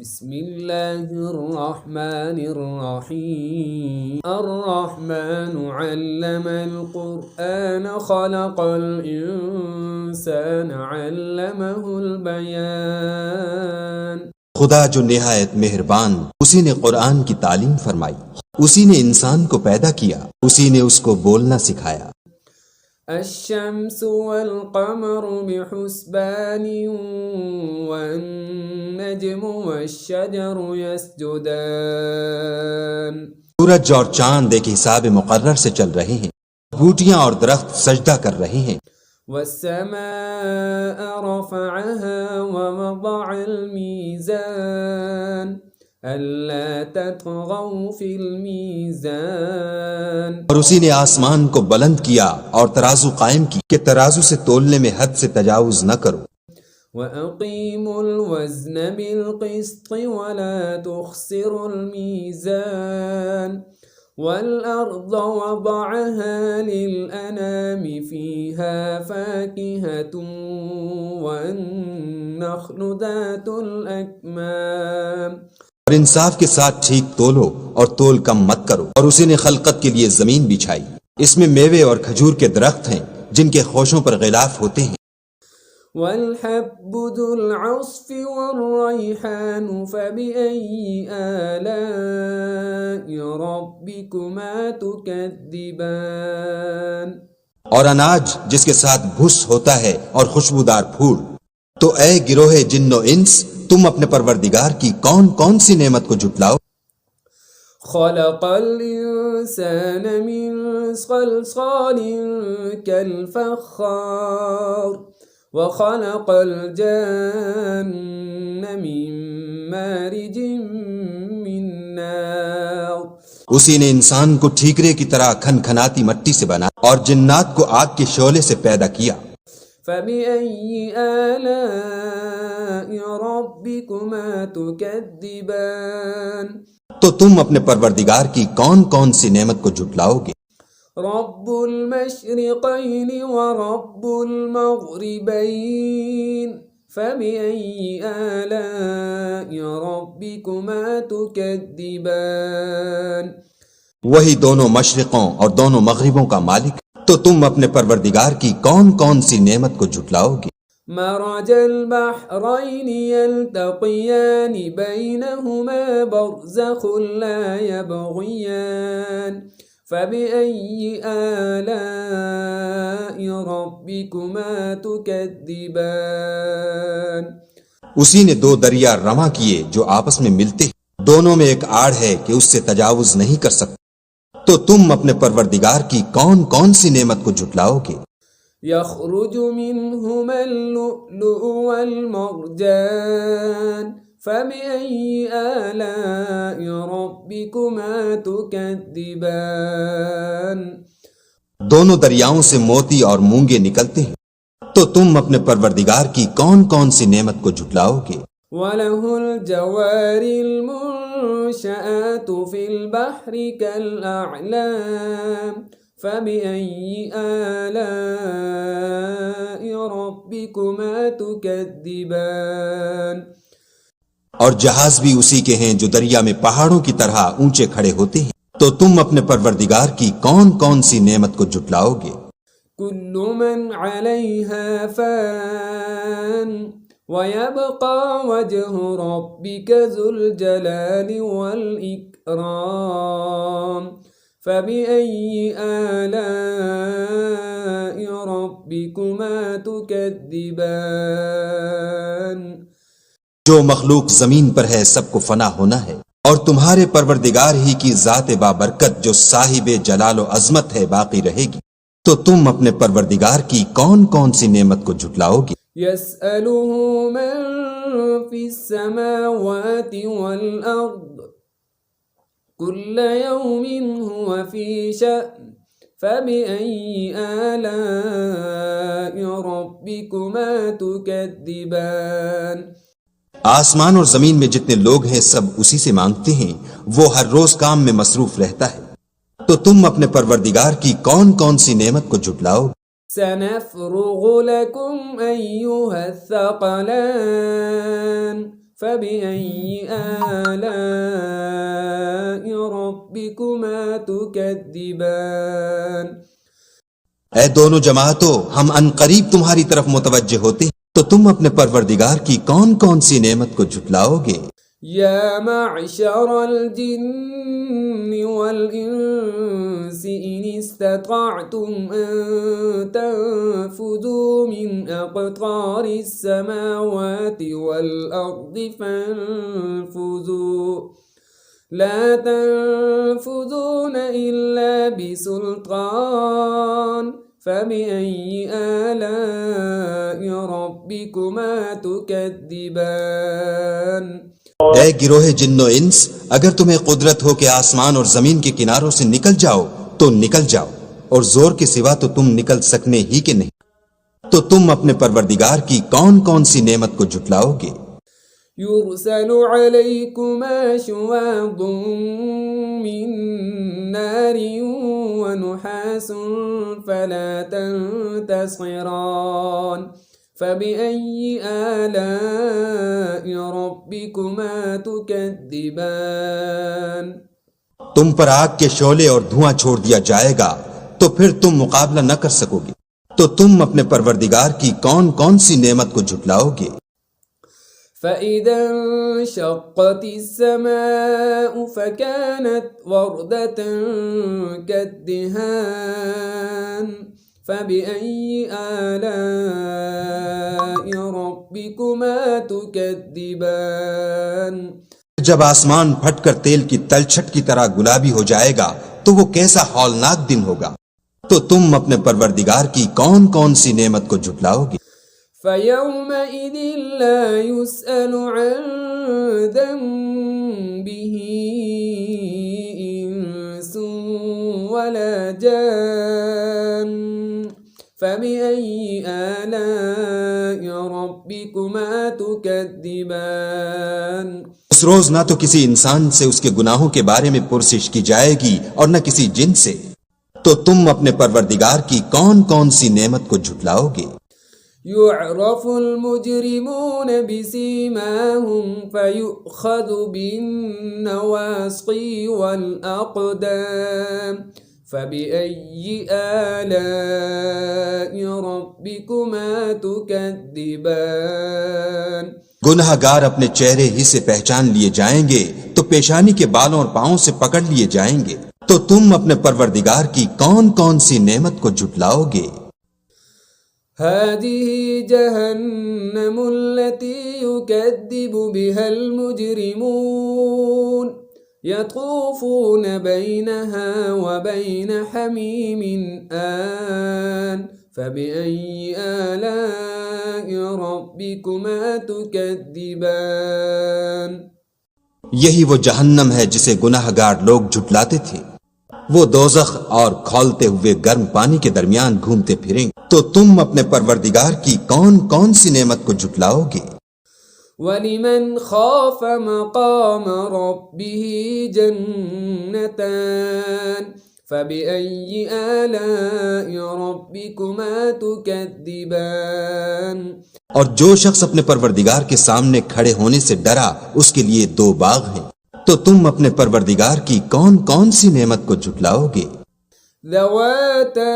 بسم اللہ الرحمن الرحیم الرحمن علم القرآن خلق الانسان علمہ البیان۔ خدا جو نہایت مہربان، اسی نے قرآن کی تعلیم فرمائی، اسی نے انسان کو پیدا کیا، اسی نے اس کو بولنا سکھایا۔ الشمس والقمر بحسبان والنجم والشجر يسجدان۔ سورج اور چاند ایک حساب مقرر سے چل رہے ہیں، بوٹیاں اور درخت سجدہ کر رہے ہیں۔ والسماء رفعها ووضع الميزان ألا تطغوا في الميزان۔ اور اسی نے آسمان کو بلند کیا اور ترازو قائم کی کہ ترازو سے تولنے میں حد سے تجاوز نہ کرو۔ وَأَقِيمُوا الْوَزْنَ بِالْقِسْطِ وَلَا تُخْسِرُوا الْمِيزَانَ وَالْأَرْضَ وَضَعَهَا لِلْأَنَامِ فِيهَا فَاكِهَةٌ وَالنَّخْلُ ذَاتُ الْأَكْمَامِ۔ اور انصاف کے ساتھ ٹھیک تولو اور تول کم مت کرو۔ اور اسی نے خلقت کے لیے زمین بچھائی، اس میں میوے اور کھجور کے درخت ہیں جن کے خوشوں پر غلاف ہوتے ہیں۔ والحب ذو العصف والريحان فبأي آلاء ربكما تكذبان۔ اور اناج جس کے ساتھ بھس ہوتا ہے اور خوشبودار پھول۔ تو اے گروہ جن و انس، تم اپنے پروردگار کی کون کون سی نعمت کو جھٹلاؤ۔ خلق الإنسان من صلصال كالفخار وخلق الجن من مارج من نار۔ اسی نے انسان کو ٹھیکرے کی طرح کھن کھناتی مٹی سے بنا اور جنات کو آگ کے شعلے سے پیدا کیا۔ فبأي آلاء ربكما تكذبان۔ تو تم اپنے پروردگار کی کون کون سی نعمت کو جھٹلاؤ گے۔ رب المشرقين ورب المغربين فبأي آلاء ربكما تكذبان۔ وہی دونوں مشرقوں اور دونوں مغربوں کا مالک، تو تم اپنے پروردگار کی کون کون سی نعمت کو جھٹلاؤ گے۔ مرج البحرين يلتقيان بينهما برزخ لا يبغيان فبأي آلاء ربكما تكذبان۔ اسی نے دو دریا رواں کیے جو آپس میں ملتے ہیں، دونوں میں ایک آڑ ہے کہ اس سے تجاوز نہیں کر سکتے، تو تم اپنے پروردگار کی کون کون سی نعمت کو جھٹلاؤ گے۔ يخرج منهما اللؤلؤ والمرجان فبأي آلاء ربكما تكذبان۔ دونوں دریاؤں سے موتی اور مونگے نکلتے ہیں، تو تم اپنے پروردگار کی کون کون سی نعمت کو جھٹلاؤ گے۔ وَلَهُ الْجَوَارِ الْمُنشَآتُ فِي الْبَحْرِ كَالْأَعْلَامِ فَبِأَيِّ آلَاءِ رَبِّكُمَا تُكَذِّبَانِ۔ اور جہاز بھی اسی کے ہیں جو دریا میں پہاڑوں کی طرح اونچے کھڑے ہوتے ہیں، تو تم اپنے پروردگار کی کون کون سی نعمت کو جھٹلاؤ گے۔ كُلُّ مَنْ عَلَيْهَا فَانٍ وَيَبْقَى وَجْهُ رَبِّكَ ذُو الْجَلَالِ وَالْإِكْرَامِ فَبِأَيِّ آلَاءِ رَبِّكُمَا تُكَذِّبَانِ۔ جو مخلوق زمین پر ہے سب کو فنا ہونا ہے، اور تمہارے پروردگار ہی کی ذات بابرکت جو صاحب جلال و عظمت ہے باقی رہے گی، تو تم اپنے پروردگار کی کون کون سی نعمت کو جھٹلاؤ گے۔ يَسْأَلُهُ مَن فِي السَّمَاوَاتِ وَالْأَرْضِ كُلَّ يَوْمٍ هُوَ فِي شَأْنٍ فَبِأَيِّ آلَاءِ رَبِّكُمَا تُكَذِّبَانِ۔ آسمان اور زمین میں جتنے لوگ ہیں سب اسی سے مانگتے ہیں، وہ ہر روز کام میں مصروف رہتا ہے، تو تم اپنے پروردگار کی کون کون سی نعمت کو جھٹلاؤ گے۔ سنفرغ لكم أيها الثقلان فبأي آلاء ربكما تكذبان اے دونوں جماعتوں، ہم ان قریب تمہاری طرف متوجہ ہوتے ہیں، تو تم اپنے پروردگار کی کون کون سی نعمت کو جھٹلاؤ گے؟ يا معشر الجن والإنس إن استطعتم أن تنفذوا من أقطار السماوات والأرض فانفذوا لا تنفذون إلا بسلطان فبأي آلاء ربكما تكذبان اے گروہ جن و انس، اگر تمہیں قدرت ہو کہ آسمان اور زمین کے کناروں سے نکل جاؤ تو نکل جاؤ، اور زور کے سوا تو تم نکل سکنے ہی کہ نہیں، تو تم اپنے پروردگار کی کون کون سی نعمت کو جھٹلاؤ گے؟ يرسل عليكما شواظ من نار ونحاس فلا تنتصران فبأي آلاء ربكما تكذبان تم پر آگ کے شعلے اور دھواں چھوڑ دیا جائے گا تو پھر تم مقابلہ نہ کر سکو گے، تو تم اپنے پروردگار کی کون کون سی نعمت کو جھٹلاؤ گے؟ فإذا انشقت السماء فكانت وردة كالدهان فبأي آلاء ربكما تكذبان جب آسمان پھٹ کر تیل کی تلچھٹ کی طرح گلابی ہو جائے گا تو وہ کیسا ہولناک دن ہوگا، تو تم اپنے پروردگار کی کون کون سی نعمت کو جھٹلاؤ گے؟ فَيَوْمَئِذٍ لَا يُسْأَلُ عَنْ ذَنبِهِ إِنسٌ وَلَا جَانٌ فَبِأَيِّ آلَاءِ رَبِّكُمَا تُكَذِّبَانِ اس روز نہ تو کسی انسان سے اس کے گناہوں کے بارے میں پرسش کی جائے گی اور نہ کسی جن سے، تو تم اپنے پروردگار کی کون کون سی نعمت کو جھٹلاؤ گے؟ يعرف المجرمون بسيماهم فيؤخذ بالنواصي والأقدام فبأي آلاء ربكما تكذبان گناہ گار اپنے چہرے ہی سے پہچان لیے جائیں گے تو پیشانی کے بالوں اور پاؤں سے پکڑ لیے جائیں گے، تو تم اپنے پروردگار کی کون کون سی نعمت کو جھٹلاؤ گے؟ هذه جهنم التي يكذب بها المجرمون يطوفون بينها وبين حميم آن فبأي آلاء ربكما تكذبان یہی وہ جہنم ہے جسے گناہ گار لوگ جھٹلاتے تھے، وہ دوزخ اور کھولتے ہوئے گرم پانی کے درمیان گھومتے پھریں گے، تو تم اپنے پروردگار کی کون کون سی نعمت کو جھٹلاؤ گے؟ وَلِمَنْ خَافَ مَقَامَ رَبِّهِ جَنَّتَانِ فَبِأَيِّ آلَاءِ رَبِّكُمَا تُكَذِّبَانِ اور جو شخص اپنے پروردگار کے سامنے کھڑے ہونے سے ڈرا، اس کے لیے دو باغ ہیں، تو تم اپنے پروردگار کی کون کون سی نعمت کو جھٹلاؤ گے؟ ذواتا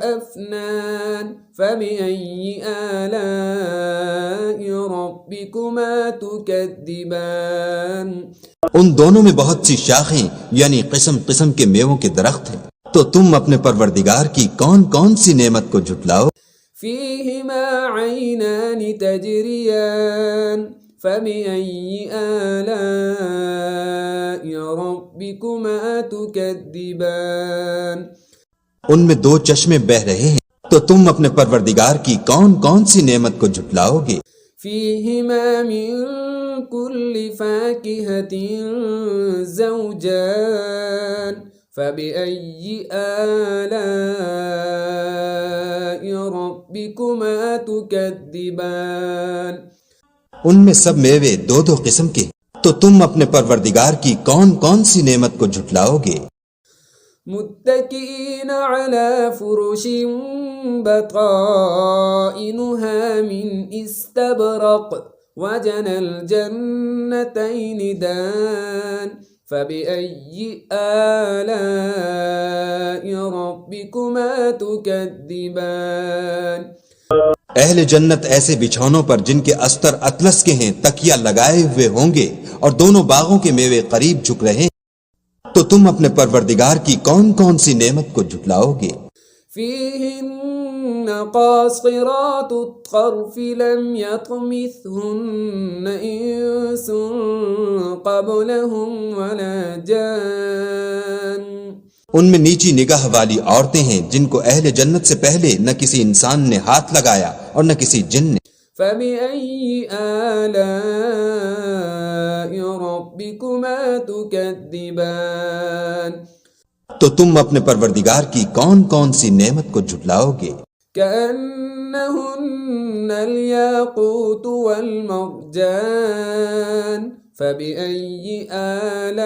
افنان فبأي آلاء ربكما تكذبان ان دونوں میں بہت سی شاخیں یعنی قسم قسم کے میووں کے درخت ہیں، تو تم اپنے پروردگار کی کون کون سی نعمت کو جھٹلاؤ؟ فيهما عينان تجريان فبأي آلاء ربكما تكذبان ان میں دو چشمے بہ رہے ہیں، تو تم اپنے پروردگار کی کون کون سی نعمت کو جھٹلاؤ گے؟ فيهما من كل فاكهة زوجان فبأي آلاء ربكما تكذبان ان میں سب میوے دو دو قسم کے ہیں، تو تم اپنے پروردگار کی کون کون سی نعمت کو جھٹلاؤ گے؟ متكئين على فرش بطائنها من استبرق وجنى الجنتين دان فبأي آلاء ربكما تكذبان. اہل جنت ایسے بچھونوں پر جن کے استر اطلس کے ہیں تکیہ لگائے ہوئے ہوں گے اور دونوں باغوں کے میوے قریب جھک رہے ہیں. تو تم اپنے پروردگار کی کون کون سی نعمت کو جھٹلاؤ گے؟ فيهن قاصرات الطرف لم يطمثهن إنس قبلهم ولا جان. ان میں نیچی نگاہ والی عورتیں ہیں جن کو اہل جنت سے پہلے نہ کسی انسان نے ہاتھ لگایا اور نہ کسی جن نے. فبأي آلاء ربكما تكذبان. تو تم اپنے پروردگار کی کون کون سی نعمت کو جھٹلاؤ گے؟ كأنهن الياقوت والمرجان فبأي آلاء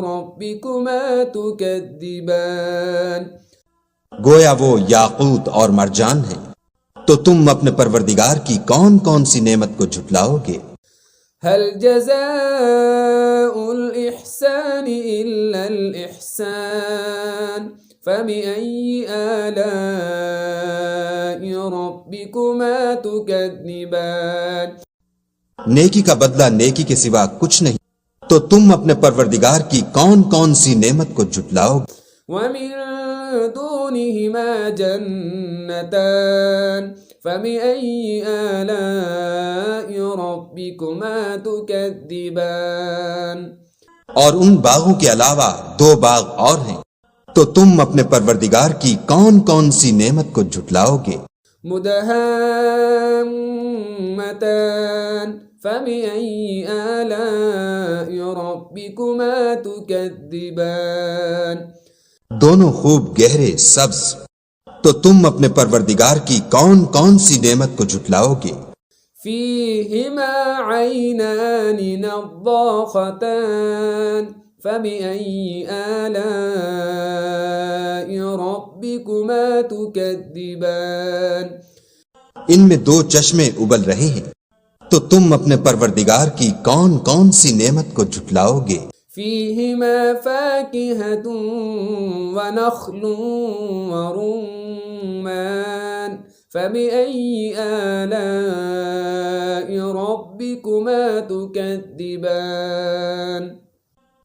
ربكما تكذبان. گویا وہ یاقوت اور مرجان ہیں. تو تم اپنے پروردگار کی کون کون سی نعمت کو جھٹلاؤ گے؟ هل جزاء الإحسان إلا الإحسان فبأي آلاء ربكما تكذبان. نیکی کا بدلہ نیکی کے سوا کچھ نہیں. تو تم اپنے پروردگار کی کون کون سی نعمت کو جھٹلاؤ گے؟ ومن دونهما جنتان فبأي آلاء ربكما تكذبان. اور ان باغوں کے علاوہ دو باغ اور ہیں. تو تم اپنے پروردگار کی کون کون سی نعمت کو جھٹلاؤ گے؟ مدهامتان فبأي آلاء ربكما تكذبان. دونوں خوب گہرے سبز. تو تم اپنے پروردگار کی کون کون سی نعمت کو جھٹلاؤ گے؟ فيهما عينان نضاختان فبأي آلاء ربكما تكذبان. ان میں دو چشمے ابل رہے ہیں. تو تم اپنے پروردگار کی کون کون سی نعمت کو جھٹلاؤ گے؟ فيهما فاكهة ونخل ورمان فبأي آلاء ربكما تكذبان.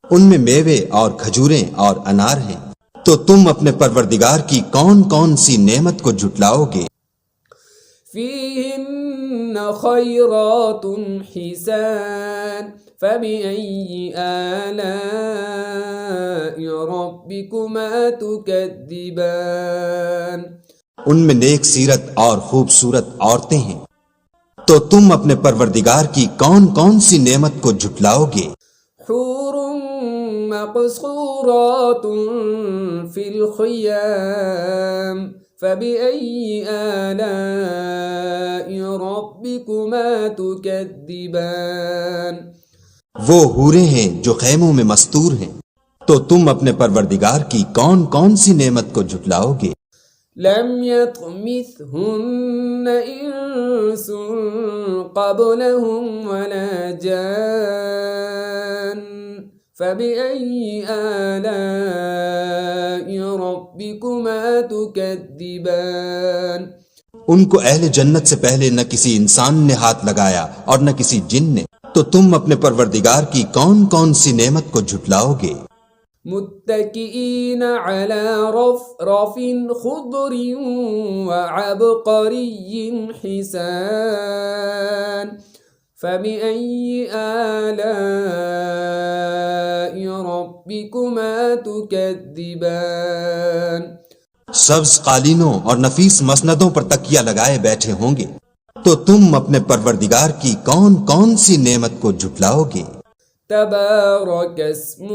ان میں میوے اور کھجوریں اور انار ہیں. تو تم اپنے پروردگار کی کون کون سی نعمت کو جھٹلاؤ گے؟ فيهن خيرات حسان فبأي آلاء ربكما تكذبان. ان میں نیک سیرت اور خوبصورت عورتیں ہیں. تو تم اپنے پروردگار کی کون کون سی نعمت کو جھٹلاؤ گے؟ حور مقصورات في الخيام فبأي آلاء ربكما تكذبان. وہ حوریں ہیں جو خیموں میں مستور ہیں. تو تم اپنے پروردگار کی کون کون سی نعمت کو جھٹلاؤ گے؟ لم يطمثهن إنس قبلهم ولا جان فبأي آلاء ربكما تكذبان. ان کو اہل جنت سے پہلے نہ کسی انسان نے ہاتھ لگایا اور نہ کسی جن نے. تو تم اپنے پروردگار کی کون کون سی نعمت کو جھٹلاؤ گے؟ متكئين على رفرف خضر وعبقري حسان فبأي آلاء ربكما تكذبان. سبز قالینوں اور نفیس مسندوں پر تکیہ لگائے بیٹھے ہوں گے. تو تم اپنے پروردگار کی کون کون سی نعمت کو جھٹلاؤ گے؟ تبارك اسم